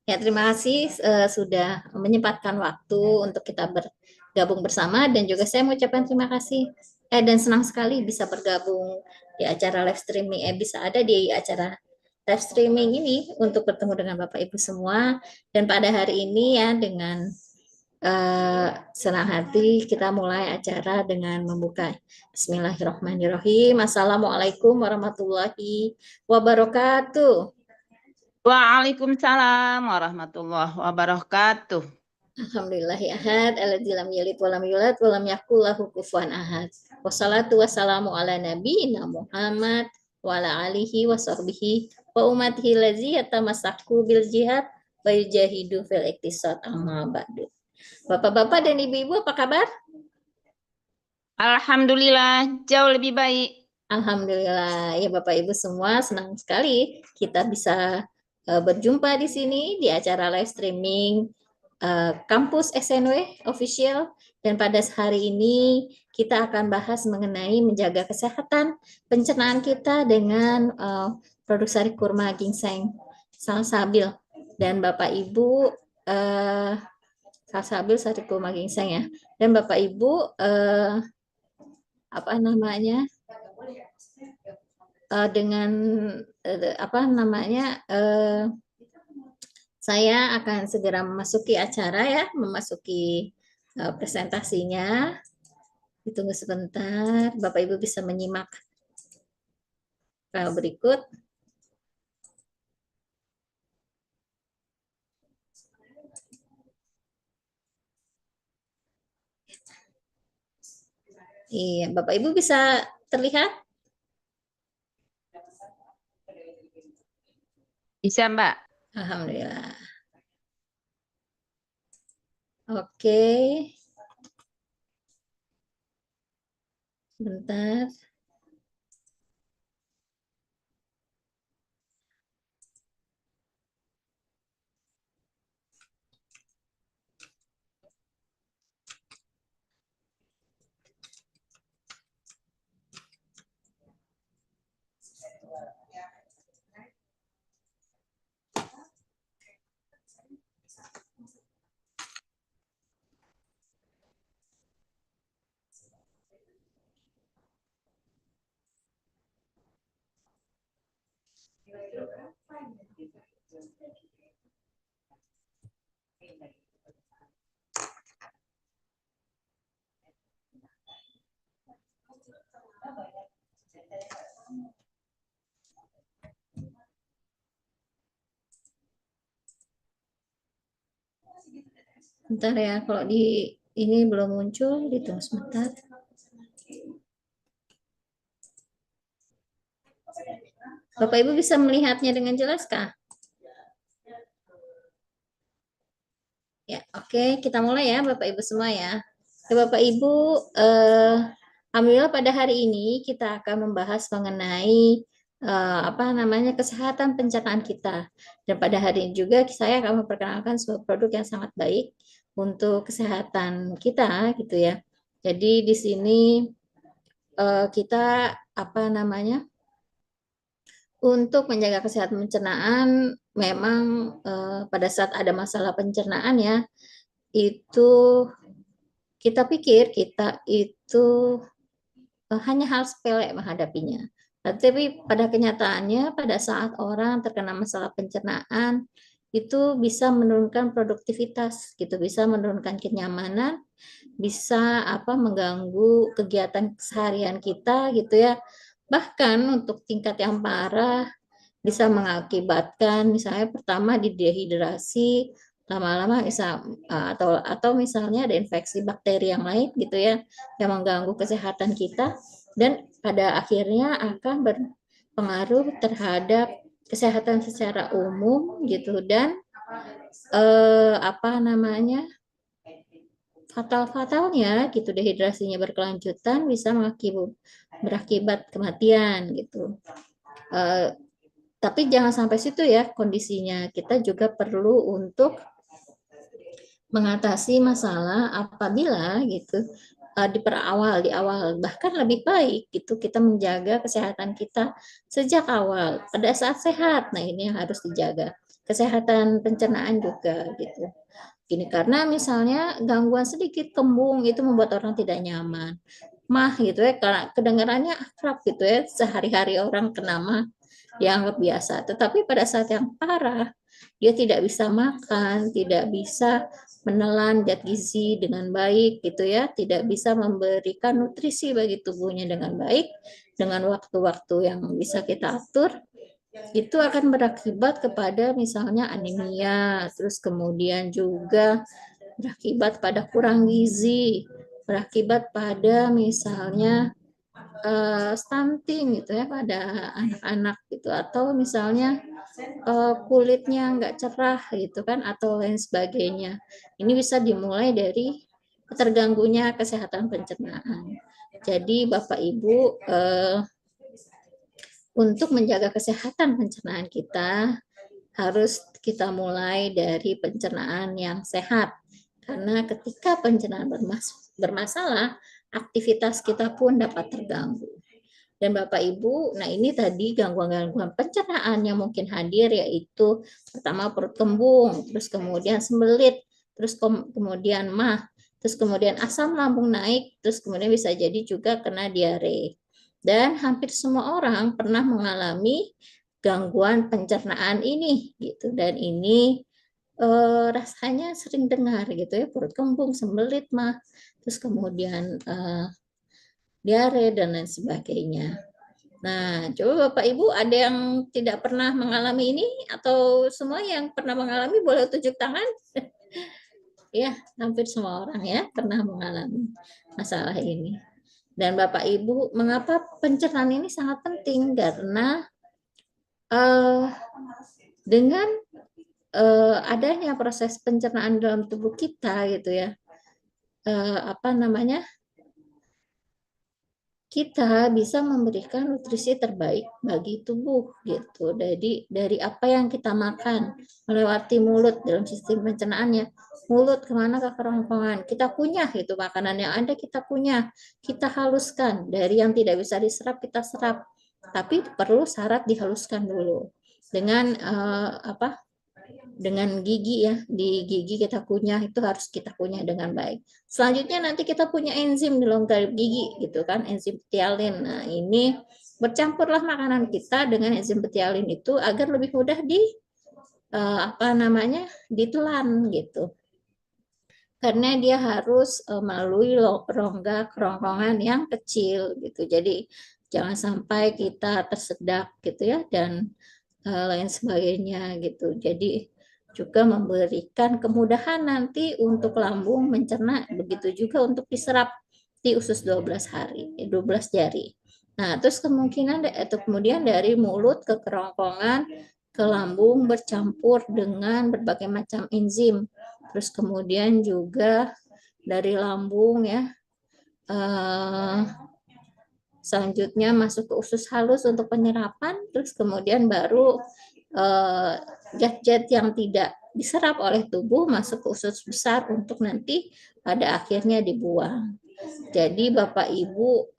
Ya, terima kasih sudah menyempatkan waktu untuk kita bergabung bersama dan juga saya mengucapkan terima kasih dan senang sekali bisa bergabung di acara live streaming bisa ada di acara live streaming ini untuk bertemu dengan Bapak Ibu semua dan pada hari ini ya dengan senang hati kita mulai acara dengan membuka Bismillahirrahmanirrahim. Assalamualaikum warahmatullahi wabarakatuh. Waalaikumsalam warahmatullahi wabarakatuh. Alhamdulillahi ahad, alladzi lam yalid walam yulad walam yakul lahu kufuwan ahad. Wassalatu wassalamu ala nabiyina Muhammad wa ala alihi wa sahbihi wa umatihi lazi yatamassaku bil jihad wa yujahidu fil iktisad amma ba'du. Bapak-bapak dan ibu-ibu apa kabar? Alhamdulillah jauh lebih baik. Alhamdulillah ya Bapak Ibu semua senang sekali kita bisa berjumpa di sini di acara live streaming kampus SNW official dan pada hari ini kita akan bahas mengenai menjaga kesehatan pencernaan kita dengan produk sari kurma ginseng salsabil dan Bapak Ibu salsabil sari kurma ginseng ya dan Bapak Ibu apa namanya dengan apa namanya saya akan segera memasuki acara ya, memasuki presentasinya. Ditunggu sebentar, Bapak Ibu bisa menyimak file berikut. Iya, Bapak Ibu bisa terlihat? Bisa, Mbak. Alhamdulillah. Oke. Sebentar. Bentar ya, kalau di ini belum muncul, ditunggu sebentar. Bapak Ibu bisa melihatnya dengan jelas kah? Ya, oke, kita mulai ya Bapak Ibu semua ya. Oke, Bapak Ibu, alhamdulillah pada hari ini kita akan membahas mengenai apa namanya kesehatan pencernaan kita. Dan pada hari ini juga saya akan memperkenalkan sebuah produk yang sangat baik untuk kesehatan kita gitu ya. Jadi di sini kita apa namanya untuk menjaga kesehatan pencernaan memang pada saat ada masalah pencernaan ya itu kita pikir kita itu hanya hal sepele menghadapinya. Tapi pada kenyataannya, pada saat orang terkena masalah pencernaan, itu bisa menurunkan produktivitas, gitu, bisa menurunkan kenyamanan, bisa apa mengganggu kegiatan seharian kita, gitu ya. Bahkan untuk tingkat yang parah bisa mengakibatkan misalnya pertama di dehidrasi lama-lama bisa atau misalnya ada infeksi bakteri yang lain gitu ya yang mengganggu kesehatan kita dan pada akhirnya akan berpengaruh terhadap kesehatan secara umum gitu dan apa namanya fatalnya gitu dehidrasinya berkelanjutan bisa berakibat kematian gitu. Eh, tapi jangan sampai situ ya kondisinya. Kita juga perlu untuk mengatasi masalah apabila gitu di awal bahkan lebih baik gitu kita menjaga kesehatan kita sejak awal pada saat sehat. Nah, ini yang harus dijaga. kesehatan pencernaan juga gitu. Gini, karena misalnya gangguan sedikit kembung itu membuat orang tidak nyaman. Mah gitu ya, karena kedengarannya akrab gitu ya, sehari-hari orang kena mah dianggap biasa. Tetapi pada saat yang parah, dia tidak bisa makan, tidak bisa menelan zat gizi dengan baik gitu ya, tidak bisa memberikan nutrisi bagi tubuhnya dengan baik, dengan waktu-waktu yang bisa kita atur, itu akan berakibat kepada misalnya anemia, terus kemudian juga berakibat pada kurang gizi, berakibat pada misalnya stunting gitu ya pada anak-anak gitu, atau misalnya kulitnya nggak cerah gitu kan, atau lain sebagainya. Ini bisa dimulai dari terganggunya kesehatan pencernaan. Jadi Bapak Ibu, untuk menjaga kesehatan pencernaan kita harus kita mulai dari pencernaan yang sehat. Karena ketika pencernaan bermasalah, aktivitas kita pun dapat terganggu. Dan Bapak Ibu, nah ini tadi gangguan-gangguan pencernaan yang mungkin hadir, yaitu pertama perut kembung, terus kemudian sembelit, terus kemudian mah, terus kemudian asam lambung naik, terus kemudian bisa jadi juga kena diare. Dan hampir semua orang pernah mengalami gangguan pencernaan ini gitu, dan ini rasanya sering dengar gitu ya, perut kembung, sembelit mah, terus kemudian diare dan lain sebagainya. Nah, coba Bapak Ibu ada yang tidak pernah mengalami ini, atau semua yang pernah mengalami boleh tunjuk tangan? Ya, hampir semua orang ya pernah mengalami masalah ini. Dan Bapak Ibu, mengapa pencernaan ini sangat penting? Karena dengan adanya proses pencernaan dalam tubuh kita gitu ya, apa namanya, kita bisa memberikan nutrisi terbaik bagi tubuh gitu. Dari apa yang kita makan melewati mulut dalam sistem pencernaannya, mulut kemana, ke kerongkongan, kita kunyah itu makanan yang ada, kita kunyah, kita haluskan, dari yang tidak bisa diserap kita serap, tapi perlu syarat dihaluskan dulu dengan apa, dengan gigi ya, di gigi kita kunyah, itu harus kita kunyah dengan baik. Selanjutnya nanti kita punya enzim di longgar gigi gitu kan, enzim betialin. Nah, ini bercampurlah makanan kita dengan enzim betialin itu agar lebih mudah apa namanya, ditelan gitu. Karena dia harus melalui rongga kerongkongan yang kecil gitu. Jadi jangan sampai kita tersedak gitu ya, dan lain sebagainya gitu. Jadi juga memberikan kemudahan nanti untuk lambung mencerna, begitu juga untuk diserap di usus 12 hari, 12 jari. Nah, terus kemudian dari mulut ke kerongkongan ke lambung bercampur dengan berbagai macam enzim. Terus kemudian juga dari lambung ya, selanjutnya masuk ke usus halus untuk penyerapan, terus kemudian baru zat-zat yang tidak diserap oleh tubuh masuk ke usus besar untuk nanti pada akhirnya dibuang. Jadi Bapak Ibu,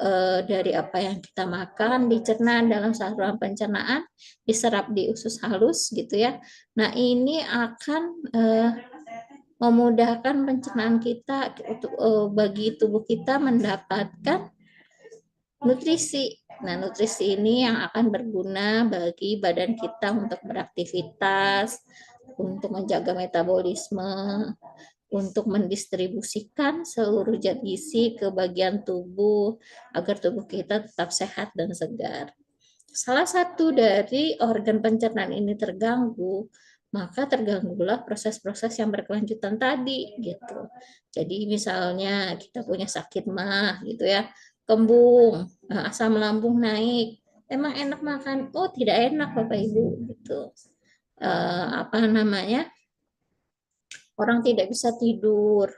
dari apa yang kita makan dicerna dalam saluran pencernaan, diserap di usus halus gitu ya. Nah, ini akan memudahkan pencernaan kita untuk bagi tubuh kita mendapatkan nutrisi. Nah, nutrisi ini yang akan berguna bagi badan kita untuk beraktivitas, untuk menjaga metabolisme, untuk mendistribusikan seluruh zat gizi ke bagian tubuh agar tubuh kita tetap sehat dan segar. Salah satu dari organ pencernaan ini terganggu, maka terganggulah proses-proses yang berkelanjutan tadi gitu. Jadi misalnya kita punya sakit mah gitu ya, kembung, asam lambung naik, emang enak makan? Oh, tidak enak Bapak Ibu gitu. Apa namanya? Orang tidak bisa tidur,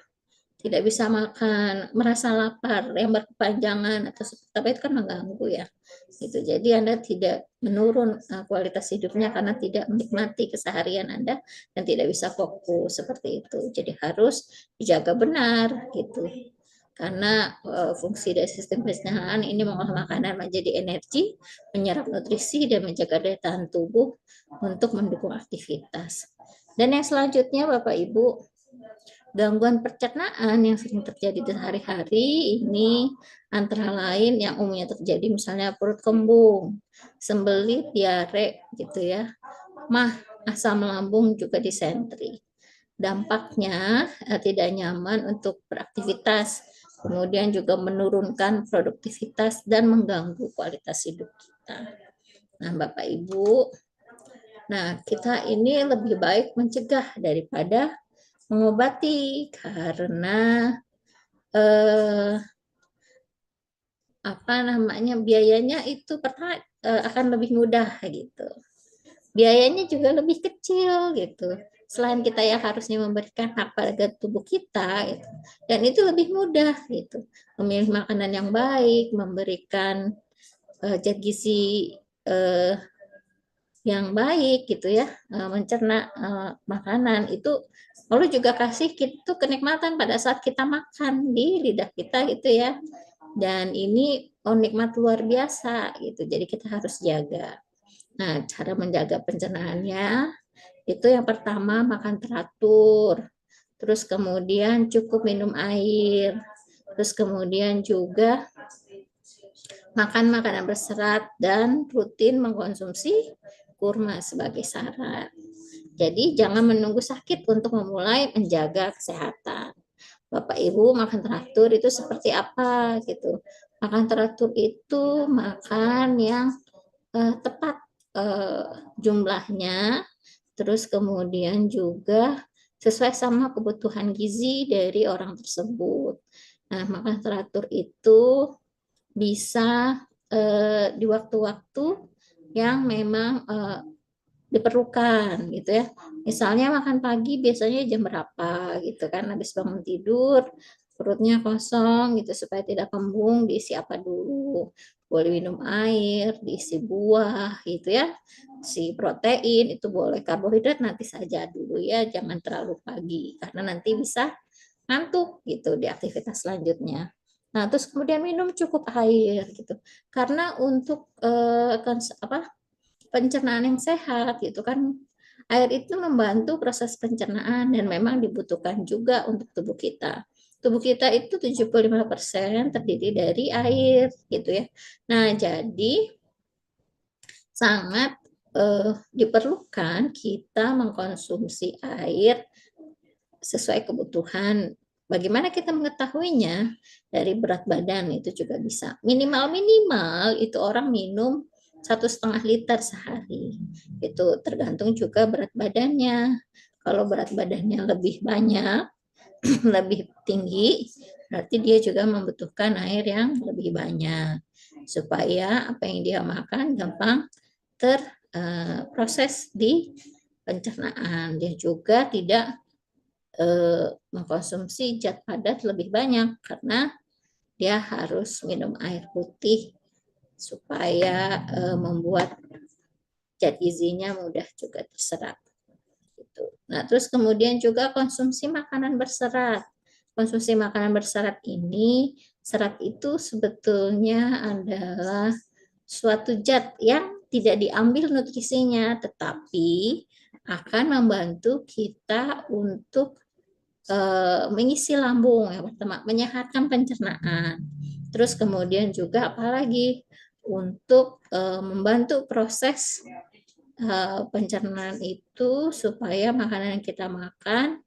tidak bisa makan, merasa lapar yang berkepanjangan, atau tapi itu kan mengganggu ya. Gitu. Jadi Anda tidak menurun kualitas hidupnya karena tidak menikmati keseharian Anda dan tidak bisa fokus seperti itu. Jadi harus dijaga benar gitu. karena fungsi dari sistem pencernaan ini mengolah makanan menjadi energi, menyerap nutrisi, dan menjaga daya tahan tubuh untuk mendukung aktivitas. Dan yang selanjutnya, Bapak Ibu, gangguan pencernaan yang sering terjadi di sehari-hari ini antara lain yang umumnya terjadi misalnya perut kembung, sembelit, diare gitu ya, mah, asam lambung, juga disentri. Dampaknya tidak nyaman untuk beraktivitas, kemudian juga menurunkan produktivitas dan mengganggu kualitas hidup kita. Nah, Bapak Ibu, kita ini lebih baik mencegah daripada mengobati karena biayanya itu akan lebih mudah gitu. Biayanya juga lebih kecil gitu. Selain kita yang harusnya memberikan hak pada tubuh kita, gitu. Dan itu lebih mudah gitu. Memilih makanan yang baik, memberikan zat gizi yang baik gitu ya, mencerna makanan itu, lalu juga kasih itu kenikmatan pada saat kita makan di lidah kita gitu ya. Dan ini nikmat luar biasa gitu. Jadi kita harus jaga. Nah, cara menjaga pencernaannya itu yang pertama makan teratur, terus kemudian cukup minum air, terus kemudian juga makan makanan berserat dan rutin mengkonsumsi kurma sebagai syarat. Jadi jangan menunggu sakit untuk memulai menjaga kesehatan. Bapak Ibu, makan teratur itu seperti apa gitu? Makan teratur itu makan yang tepat jumlahnya, terus kemudian juga sesuai sama kebutuhan gizi dari orang tersebut. Nah, makan teratur itu bisa di waktu-waktu yang memang diperlukan gitu ya. Misalnya makan pagi biasanya jam berapa gitu kan, habis bangun tidur perutnya kosong gitu, supaya tidak kembung diisi apa dulu. Boleh minum air, diisi buah gitu ya. Si protein itu boleh, karbohidrat nanti saja dulu ya, jangan terlalu pagi karena nanti bisa ngantuk gitu di aktivitas selanjutnya. Nah, terus kemudian minum cukup air gitu. Karena untuk pencernaan yang sehat gitu kan, air itu membantu proses pencernaan dan memang dibutuhkan juga untuk tubuh kita. Tubuh kita itu 75% terdiri dari air gitu ya. Nah, jadi sangat diperlukan kita mengkonsumsi air sesuai kebutuhan. Bagaimana kita mengetahuinya? Dari berat badan itu juga bisa. Minimal itu orang minum 1,5 liter sehari. Itu tergantung juga berat badannya. Kalau berat badannya lebih banyak, lebih tinggi, berarti dia juga membutuhkan air yang lebih banyak. Supaya apa yang dia makan gampang terproses di pencernaan. Dia juga tidak mengkonsumsi zat padat lebih banyak karena dia harus minum air putih supaya membuat zat gizinya mudah juga terserap. Gitu. Nah, terus kemudian juga konsumsi makanan berserat. Konsumsi makanan berserat ini, serat itu sebetulnya adalah suatu zat yang tidak diambil nutrisinya, tetapi akan membantu kita untuk mengisi lambung yang pertama, menyehatkan pencernaan. Terus kemudian juga apalagi untuk membantu proses pencernaan itu supaya makanan yang kita makan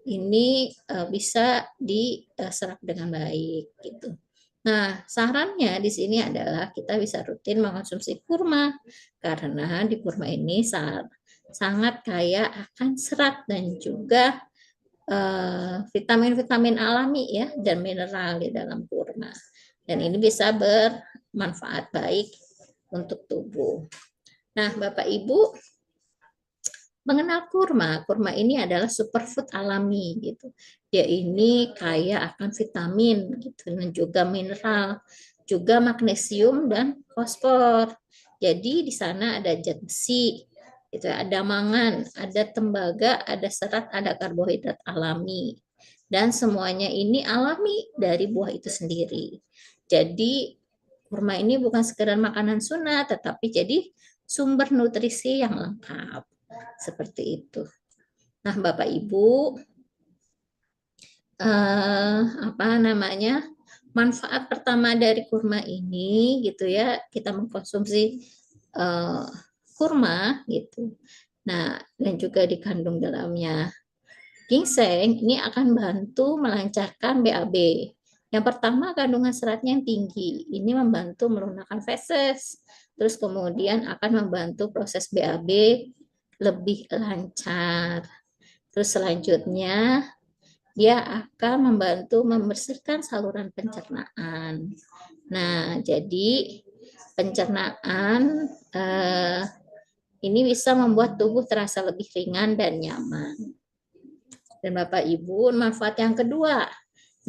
ini bisa diserap dengan baik gitu. Nah, sarannya di sini adalah kita bisa rutin mengkonsumsi kurma karena di kurma ini sangat kaya akan serat dan juga vitamin-vitamin alami ya dan mineral di dalam kurma. Dan ini bisa bermanfaat baik untuk tubuh. Nah, Bapak Ibu, mengenal kurma, kurma ini adalah superfood alami gitu. Dia ini kaya akan vitamin gitu dan juga mineral, juga magnesium dan fosfor. Jadi di sana ada zat besi, gitu, ada mangan, ada tembaga, ada serat, ada karbohidrat alami. Dan semuanya ini alami dari buah itu sendiri. Jadi kurma ini bukan sekedar makanan sunat, tetapi jadi sumber nutrisi yang lengkap. Seperti itu. Nah, Bapak Ibu, apa namanya? Manfaat pertama dari kurma ini gitu ya, kita mengkonsumsi kurma gitu. Nah, dan juga dikandung dalamnya ginseng ini akan bantu melancarkan BAB. Yang pertama kandungan seratnya yang tinggi. Ini membantu melunakkan feses. Terus kemudian akan membantu proses BAB lebih lancar. Terus selanjutnya dia akan membantu membersihkan saluran pencernaan. Nah, jadi pencernaan ini bisa membuat tubuh terasa lebih ringan dan nyaman. Dan Bapak Ibu, manfaat yang kedua,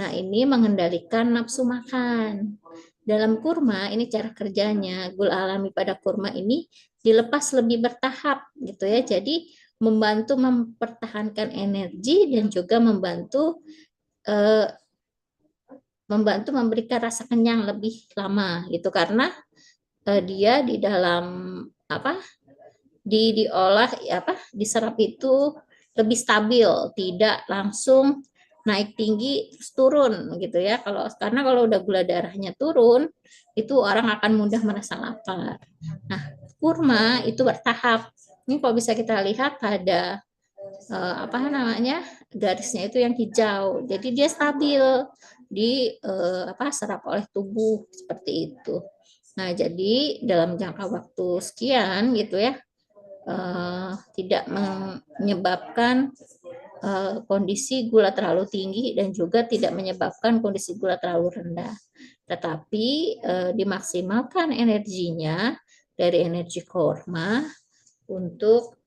nah ini mengendalikan nafsu makan. Dalam kurma, ini cara kerjanya, gula alami pada kurma ini dilepas lebih bertahap gitu ya. Jadi membantu mempertahankan energi dan juga membantu memberikan rasa kenyang lebih lama gitu karena dia di dalam apa diolah apa diserap itu lebih stabil, tidak langsung naik tinggi terus turun gitu ya. Karena kalau udah gula darahnya turun, itu orang akan mudah merasa lapar. Nah, kurma itu bertahap. Ini kalau bisa kita lihat pada apa namanya garisnya itu yang hijau. Jadi dia stabil di apa serap oleh tubuh seperti itu. Nah, jadi dalam jangka waktu sekian gitu ya, tidak menyebabkan kondisi gula terlalu tinggi dan juga tidak menyebabkan kondisi gula terlalu rendah. Tetapi dimaksimalkan energinya dari energi kurma untuk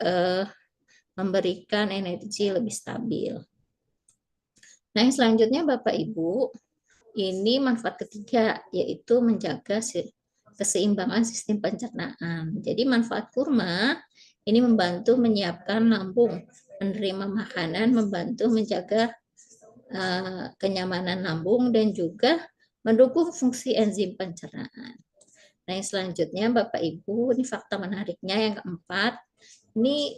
memberikan energi lebih stabil. Nah, yang selanjutnya Bapak Ibu, ini manfaat ketiga yaitu menjaga keseimbangan sistem pencernaan. Jadi manfaat kurma ini membantu menyiapkan lambung, menerima makanan, membantu menjaga kenyamanan lambung dan juga mendukung fungsi enzim pencernaan. Nah, yang selanjutnya Bapak Ibu, ini fakta menariknya yang keempat, ini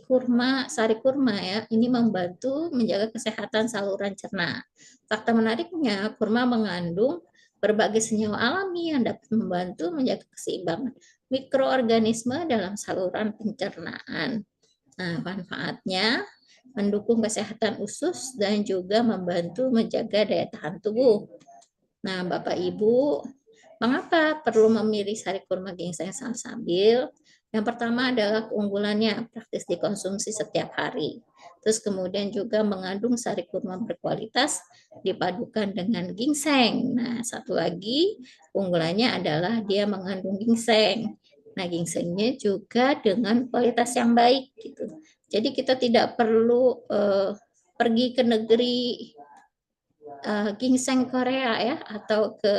sari kurma ya, ini membantu menjaga kesehatan saluran cerna. Fakta menariknya, kurma mengandung berbagai senyawa alami yang dapat membantu menjaga keseimbangan mikroorganisme dalam saluran pencernaan. Nah, manfaatnya mendukung kesehatan usus dan juga membantu menjaga daya tahan tubuh. Nah, Bapak Ibu, mengapa perlu memilih sari kurma ginseng salsabil? Yang pertama adalah keunggulannya praktis dikonsumsi setiap hari. Terus kemudian juga mengandung sari kurma berkualitas dipadukan dengan ginseng. Nah, satu lagi keunggulannya adalah dia mengandung ginseng. Nah, ginsengnya juga dengan kualitas yang baik gitu. Jadi kita tidak perlu pergi ke negeri ginseng Korea ya atau ke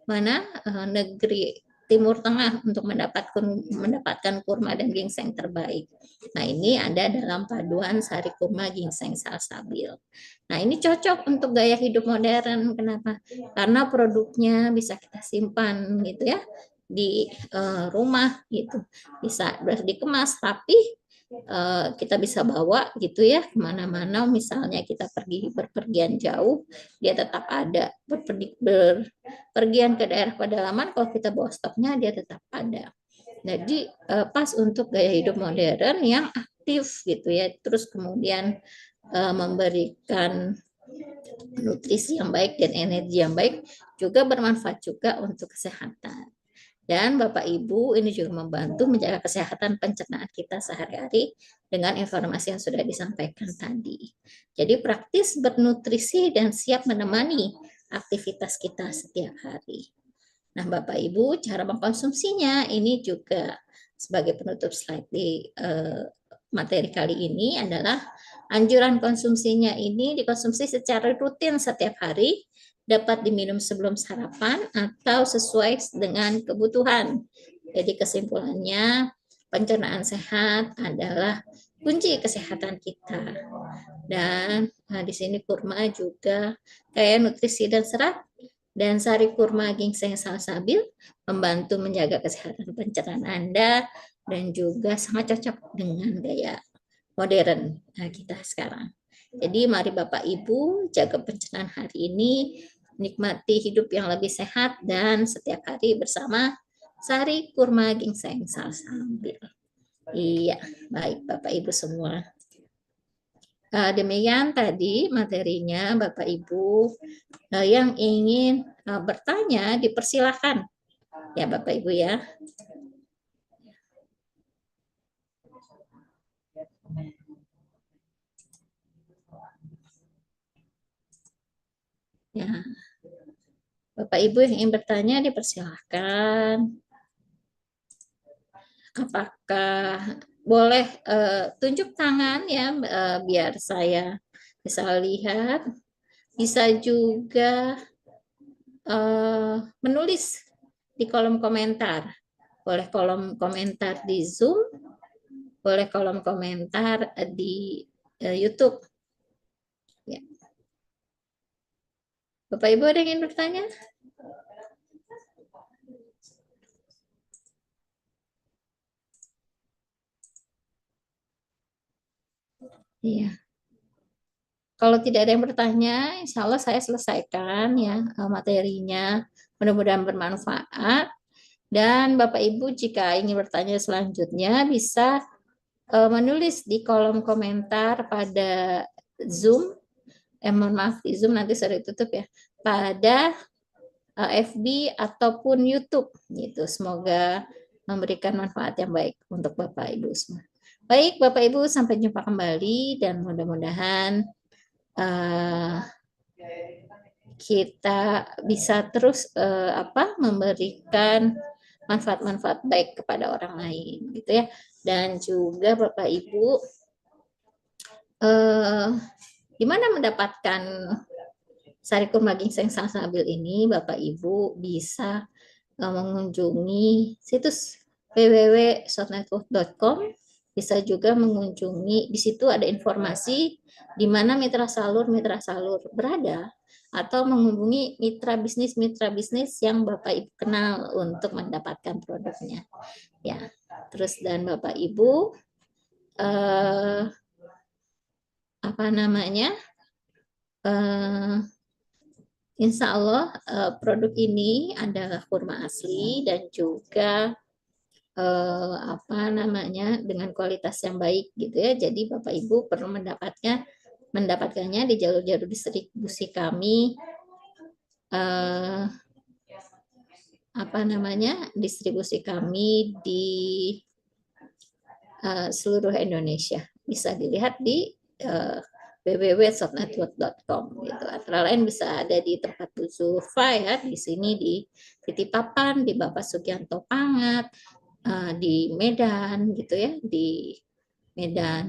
mana negeri Timur Tengah untuk mendapatkan kurma dan ginseng terbaik. Nah, ini ada dalam paduan sari kurma ginseng salsabil. Nah, ini cocok untuk gaya hidup modern. Kenapa? Karena produknya bisa kita simpan gitu ya di rumah gitu. Bisa dikemas tapi kita bisa bawa gitu ya kemana-mana, misalnya kita pergi berpergian jauh, dia tetap ada. Berpergian ke daerah pedalaman, kalau kita bawa stoknya dia tetap ada. Jadi pas untuk gaya hidup modern yang aktif gitu ya, terus kemudian memberikan nutrisi yang baik dan energi yang baik, juga bermanfaat juga untuk kesehatan. Dan Bapak Ibu ini juga membantu menjaga kesehatan pencernaan kita sehari-hari dengan informasi yang sudah disampaikan tadi. Jadi praktis, bernutrisi, dan siap menemani aktivitas kita setiap hari. Nah, Bapak Ibu, cara mengkonsumsinya ini juga sebagai penutup slide di materi kali ini adalah anjuran konsumsinya ini dikonsumsi secara rutin setiap hari, dapat diminum sebelum sarapan atau sesuai dengan kebutuhan. Jadi kesimpulannya, pencernaan sehat adalah kunci kesehatan kita. Dan Nah, di sini kurma juga kaya nutrisi dan serat, dan sari kurma ginseng salsabil membantu menjaga kesehatan pencernaan Anda dan juga sangat cocok dengan gaya modern kita sekarang. Jadi mari Bapak Ibu jaga pencernaan hari ini, nikmati hidup yang lebih sehat dan setiap hari bersama sari kurma ginseng salsabil. Iya, baik Bapak Ibu semua. Demikian tadi materinya Bapak Ibu. Yang ingin bertanya dipersilahkan ya Bapak Ibu ya. Ya. Bapak Ibu yang ingin bertanya dipersilahkan. Apakah boleh tunjuk tangan ya biar saya bisa lihat. Bisa juga menulis di kolom komentar. Boleh kolom komentar di Zoom, boleh kolom komentar di YouTube. Ya. Bapak Ibu ada yang ingin bertanya? Iya. Kalau tidak ada yang bertanya, insya Allah saya selesaikan ya materinya. Mudah-mudahan bermanfaat. Dan Bapak Ibu jika ingin bertanya selanjutnya bisa menulis di kolom komentar pada Zoom. Mohon maaf di Zoom nanti sudah ditutup ya. Pada FB ataupun YouTube gitu. Semoga memberikan manfaat yang baik untuk Bapak Ibu semua. Baik Bapak Ibu, sampai jumpa kembali dan mudah-mudahan kita bisa terus memberikan manfaat-manfaat baik kepada orang lain gitu ya. Dan juga Bapak Ibu di mana mendapatkan sari kurma ginseng salsabil ini? Bapak Ibu bisa mengunjungi situs www.shortnetwork.com. Bisa juga mengunjungi, di situ ada informasi di mana mitra salur berada, atau menghubungi mitra bisnis yang Bapak Ibu kenal untuk mendapatkan produknya. Ya, terus dan Bapak Ibu insya Allah produk ini adalah kurma asli dan juga dengan kualitas yang baik gitu ya. Jadi Bapak Ibu perlu mendapatkannya di jalur-jalur distribusi kami distribusi kami di seluruh Indonesia. Bisa dilihat di www.shortnetwork.com gitu. Antara lain bisa ada di tempat Bu Zulfa ya, di sini di Titipapan, di Bapak Sugianto Pangat, di Medan gitu ya, di Medan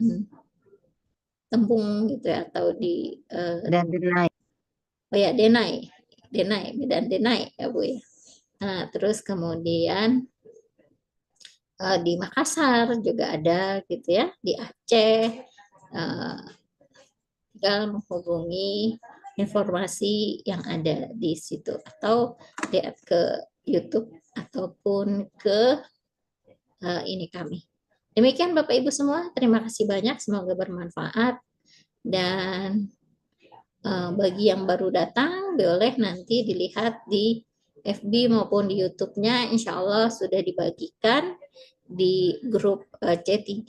Tembung gitu ya, atau di Dan Denai. Oh ya, Denai, Medan Denai ya Bu ya. Nah, terus kemudian di Makassar juga ada gitu ya, di Aceh. Tinggal menghubungi informasi yang ada di situ atau lihat ke YouTube ataupun ke ini kami. Demikian Bapak Ibu semua, terima kasih banyak, semoga bermanfaat. Dan bagi yang baru datang, boleh nanti dilihat di FB maupun di YouTube-nya, insya Allah sudah dibagikan di grup C3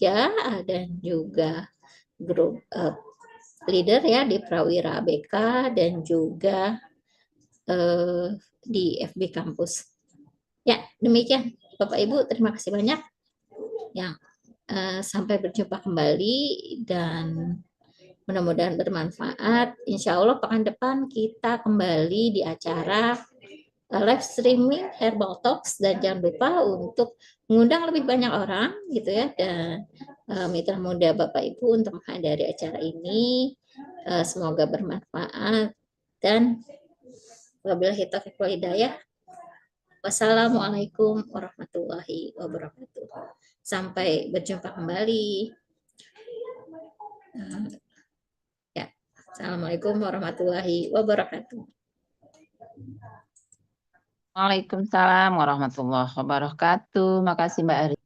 dan juga grup leader ya di Prawira ABK dan juga di FB Kampus. Ya, demikian Bapak Ibu, terima kasih banyak. Ya, sampai berjumpa kembali dan mudah-mudahan bermanfaat. Insya Allah pekan depan kita kembali di acara live streaming Herbal Talks, dan jangan lupa untuk mengundang lebih banyak orang gitu ya, dan mitra muda Bapak Ibu untuk menghadiri acara ini. Semoga bermanfaat dan wabillahi taufiq wal hidayah. Wassalamualaikum warahmatullahi wabarakatuh. Sampai berjumpa kembali. Ya, Assalamualaikum warahmatullahi wabarakatuh. Waalaikumsalam warahmatullahi wabarakatuh. Makasih Mbak Ari.